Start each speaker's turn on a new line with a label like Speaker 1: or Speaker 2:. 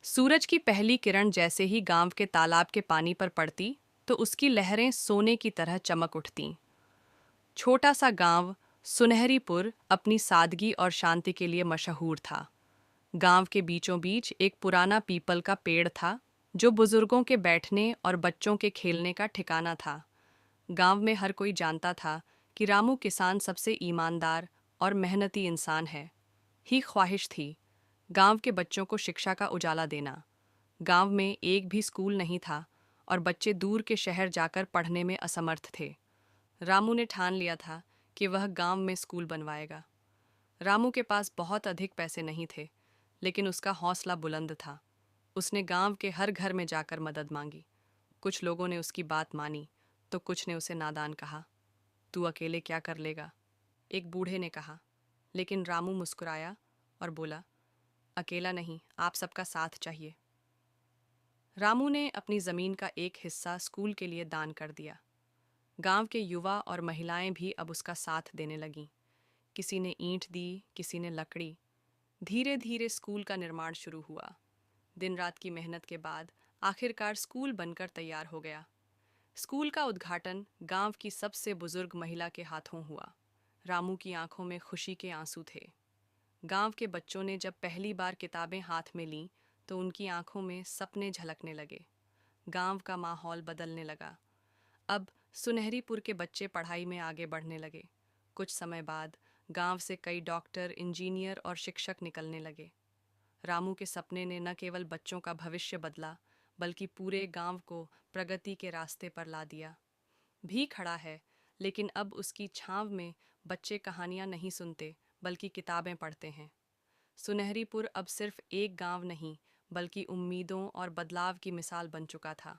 Speaker 1: सूरज की पहली किरण जैसे ही गांव के तालाब के पानी पर पड़ती तो उसकी लहरें सोने की तरह चमक उठतीं। छोटा सा गांव सुनहरीपुर अपनी सादगी और शांति के लिए मशहूर था। गांव के बीचों बीच एक पुराना पीपल का पेड़ था जो बुजुर्गों के बैठने और बच्चों के खेलने का ठिकाना था। गांव में हर कोई जानता था कि रामू किसान सबसे ईमानदार और मेहनती इंसान है। ही ख्वाहिश थी गांव के बच्चों को शिक्षा का उजाला देना। गांव में एक भी स्कूल नहीं था और बच्चे दूर के शहर जाकर पढ़ने में असमर्थ थे। रामू ने ठान लिया था कि वह गांव में स्कूल बनवाएगा। रामू के पास बहुत अधिक पैसे नहीं थे, लेकिन उसका हौसला बुलंद था। उसने गांव के हर घर में जाकर मदद मांगी। कुछ लोगों ने उसकी बात मानी तो कुछ ने उसे नादान कहा। तू अकेले क्या कर लेगा, एक बूढ़े ने कहा। लेकिन रामू मुस्कुराया और बोला, अकेला नहीं, आप सबका साथ चाहिए। रामू ने अपनी जमीन का एक हिस्सा स्कूल के लिए दान कर दिया। गांव के युवा और महिलाएं भी अब उसका साथ देने लगीं। किसी ने ईंट दी, किसी ने लकड़ी। धीरे धीरे स्कूल का निर्माण शुरू हुआ। दिन रात की मेहनत के बाद आखिरकार स्कूल बनकर तैयार हो गया। स्कूल का उद्घाटन गांव की सबसे बुजुर्ग महिला के हाथों हुआ। रामू की आंखों में खुशी के आंसू थे। गांव के बच्चों ने जब पहली बार किताबें हाथ में लीं तो उनकी आंखों में सपने झलकने लगे। गांव का माहौल बदलने लगा। अब सुनहरीपुर के बच्चे पढ़ाई में आगे बढ़ने लगे। कुछ समय बाद गांव से कई डॉक्टर, इंजीनियर और शिक्षक निकलने लगे। रामू के सपने ने न केवल बच्चों का भविष्य बदला, बल्कि पूरे गांव को प्रगति के रास्ते पर ला दिया। भी खड़ा है, लेकिन अब उसकी छांव में बच्चे कहानियां नहीं सुनते, बल्कि किताबें पढ़ते हैं। सुनहरीपुर अब सिर्फ एक गांव नहीं, बल्कि उम्मीदों और बदलाव की मिसाल बन चुका था।